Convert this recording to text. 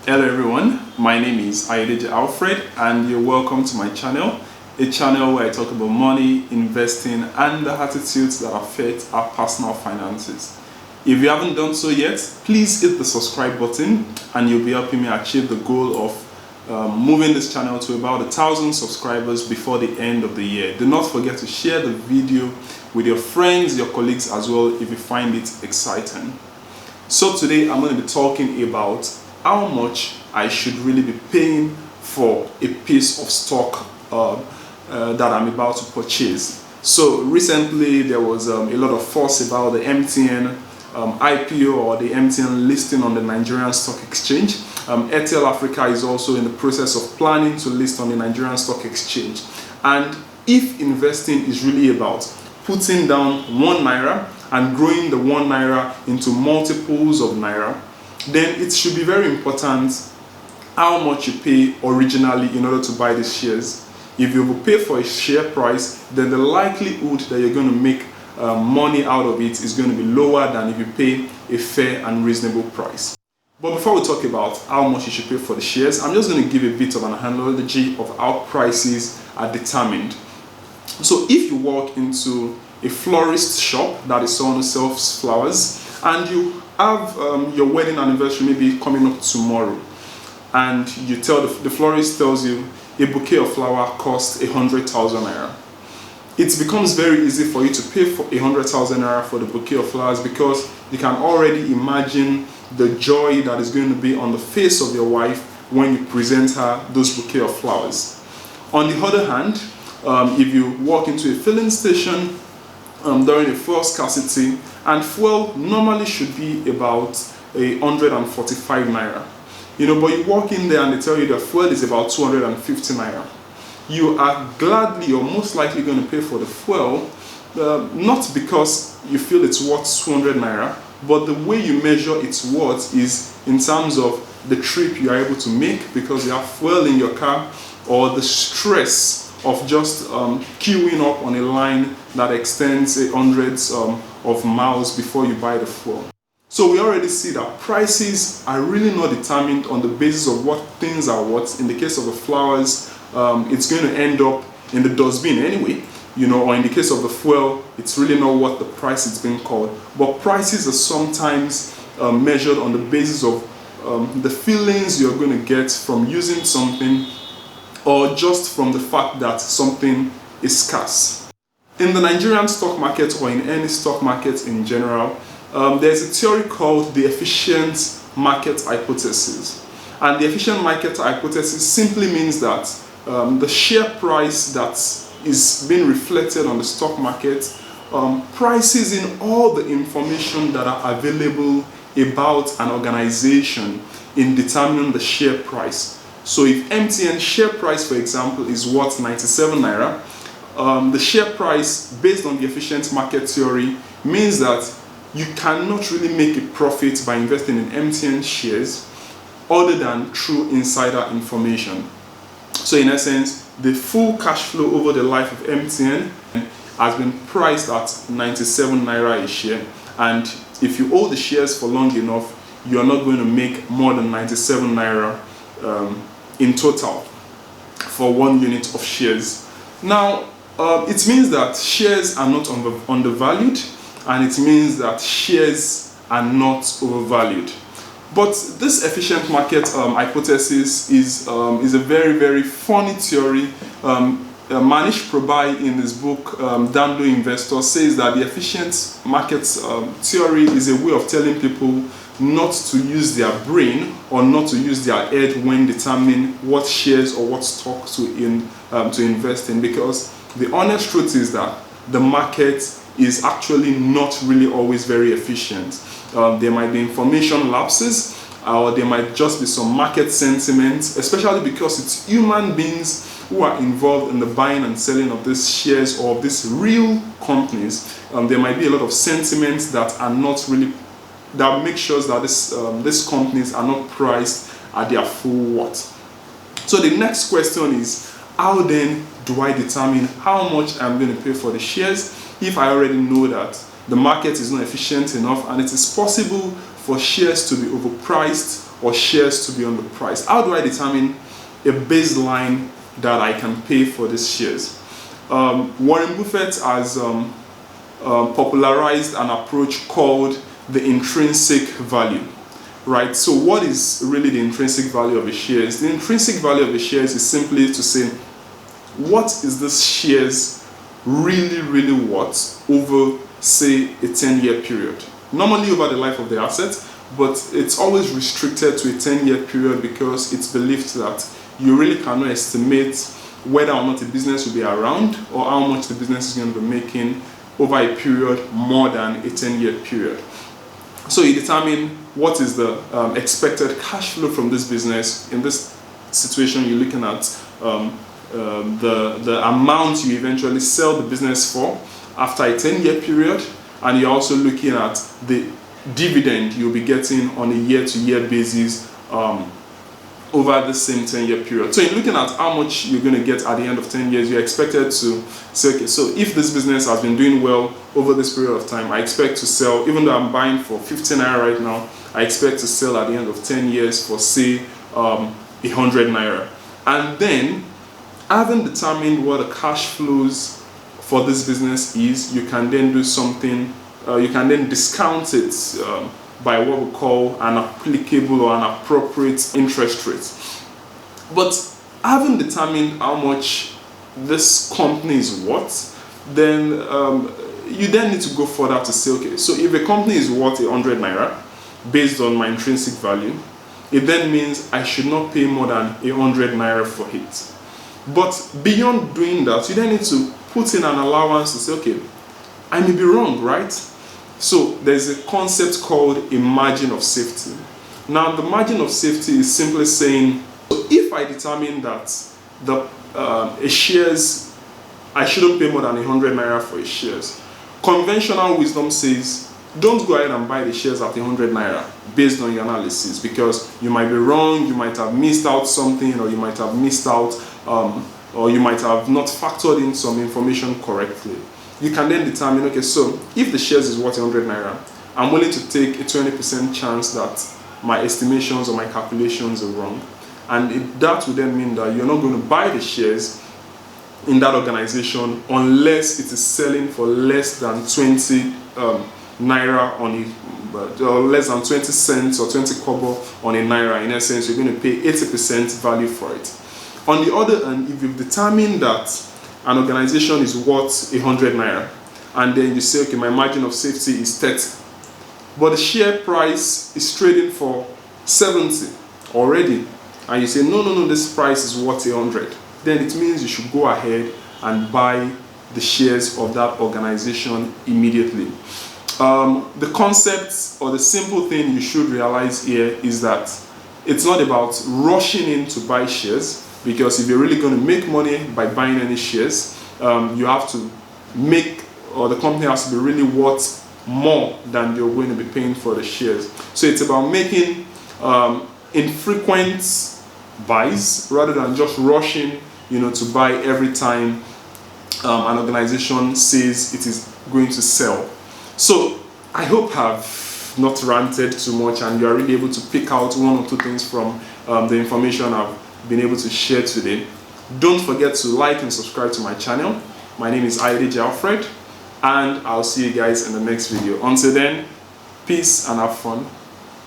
Hello everyone, my name is Ayedeji Alfred and you're welcome to my channel, a channel where I talk about money, investing and the attitudes that affect our personal finances. If you haven't done so yet, please hit the subscribe button and you'll be helping me achieve the goal of moving this channel to about 1,000 subscribers before the end of the year. Do not forget to share the video with your friends, your colleagues as well if you find it exciting. So today I'm going to be talking about how much I should really be paying for a piece of stock that I'm about to purchase. So recently there was a lot of fuss about the MTN IPO or the MTN listing on the Nigerian Stock Exchange. Airtel Africa is also in the process of planning to list on the Nigerian Stock Exchange. And if investing is really about putting down 1 naira and growing the 1 naira into multiples of naira, then it should be very important how much you pay originally in order to buy these shares. If you pay for a share price, then the likelihood that you're going to make money out of it is going to be lower than if you pay a fair and reasonable price. But before we talk about how much you should pay for the shares, I'm just going to give a bit of an analogy of how prices are determined. So if you walk into a florist shop, that is someone who sells flowers, and you have your wedding anniversary maybe coming up tomorrow, and you tell the florist tells you a bouquet of flower costs 100,000 naira. It becomes very easy for you to pay for 100,000 naira for the bouquet of flowers because you can already imagine the joy that is going to be on the face of your wife when you present her those bouquet of flowers. On the other hand, if you walk into a filling station during a fuel scarcity, and fuel normally should be about 145 naira, but you walk in there and they tell you that fuel is about 250 naira. You are gladly or most likely going to pay for the fuel, not because you feel it's worth 200 naira, but the way you measure its worth is in terms of the trip you are able to make because you have fuel in your car, or the stress of just queuing up on a line that extends hundreds of miles before you buy the fuel. So we already see that prices are really not determined on the basis of what things are worth. In the case of the flowers, it's going to end up in the dustbin anyway, or in the case of the fuel, it's really not what the price is being called. But prices are sometimes measured on the basis of the feelings you're going to get from using something, or just from the fact that something is scarce. In the Nigerian stock market, or in any stock market in general, there's a theory called the efficient market hypothesis. And the efficient market hypothesis simply means that the share price that is being reflected on the stock market prices in all the information that are available about an organization in determining the share price. So if MTN share price, for example, is worth 97 naira, the share price based on the efficient market theory means that you cannot really make a profit by investing in MTN shares other than through insider information. So in essence, the full cash flow over the life of MTN has been priced at 97 naira a share, and if you hold the shares for long enough, you are not going to make more than 97 naira in total for 1 unit of shares. Now, it means that shares are not undervalued, and it means that shares are not overvalued. But this efficient market hypothesis is a very, very funny theory. Manish Prabhai in his book Damn Investor says that the efficient market theory is a way of telling people not to use their brain or not to use their head when determining what shares or what stock to invest in, because the honest truth is that the market is actually not really always very efficient. There might be information lapses, or there might just be some market sentiment, especially because it's human beings who are involved in the buying and selling of these shares or of these real companies. There might be a lot of sentiments that are not really, that make sure that these companies are not priced at their full worth. So the next question is, how then do I determine how much I'm going to pay for the shares if I already know that the market is not efficient enough and it is possible for shares to be overpriced or shares to be on the price? How do I determine a baseline that I can pay for these shares? Warren Buffett has popularized an approach called the intrinsic value. Right, so what is really the intrinsic value of a shares? The intrinsic value of a shares is simply to say, what is this shares really worth over, say, a 10-year period? Normally over the life of the asset, but it's always restricted to a 10-year period because it's believed that you really cannot estimate whether or not the business will be around or how much the business is going to be making over a period more than a 10-year period. So you determine what is the expected cash flow from this business. In this situation, you're looking at the amount you eventually sell the business for after a 10-year period, and you're also looking at the dividend you'll be getting on a year-to-year basis over the same 10-year period. So you're looking at how much you're going to get at the end of 10 years. You're expected to say, okay, so if this business has been doing well over this period of time, I expect to sell, even though I'm buying for 15 naira right now, I expect to sell at the end of 10 years for, say, 100 naira. And then, having determined what the cash flows for this business is, you can then do something, you can then discount it by what we call an applicable or an appropriate interest rate. But having determined how much this company is worth, then you then need to go further to say, okay, so if a company is worth 100 naira based on my intrinsic value, it then means I should not pay more than 100 naira for it. But beyond doing that, you then need to put in an allowance to say, okay, I may be wrong, right? So there's a concept called a margin of safety. Now the margin of safety is simply saying, if I determine that a shares, I shouldn't pay more than 100 naira for a shares, conventional wisdom says, don't go ahead and buy the shares at 100 naira based on your analysis, because you might be wrong, you might have missed out something, or you might have missed out, or you might have not factored in some information correctly. You can then determine, okay, so if the shares is worth 100 naira, I'm willing to take a 20% chance that my estimations or my calculations are wrong. And that would then mean that you're not going to buy the shares in that organization unless it is selling for less than 20 naira on it, or less than 20 cents or 20 kobo on a naira. In essence, you're going to pay 80% value for it. On the other hand, if you've determined that an organization is worth 100 naira, and then you say, okay, my margin of safety is 30, but the share price is trading for 70 already, and you say, no, this price is worth 100, then it means you should go ahead and buy the shares of that organization immediately. The concept, or the simple thing you should realize here, is that it's not about rushing in to buy shares, because if you're really going to make money by buying any shares, you have to make, or the company has to be really worth more than you're going to be paying for the shares. So it's about making infrequent buys rather than just rushing, to buy every time an organization says it is going to sell. So I hope I've not ranted too much and you are really able to pick out one or two things from the information I've been able to share today. Don't forget to like and subscribe to my channel. My name is Alfred, and I'll see you guys in the next video. Until then, peace and have fun.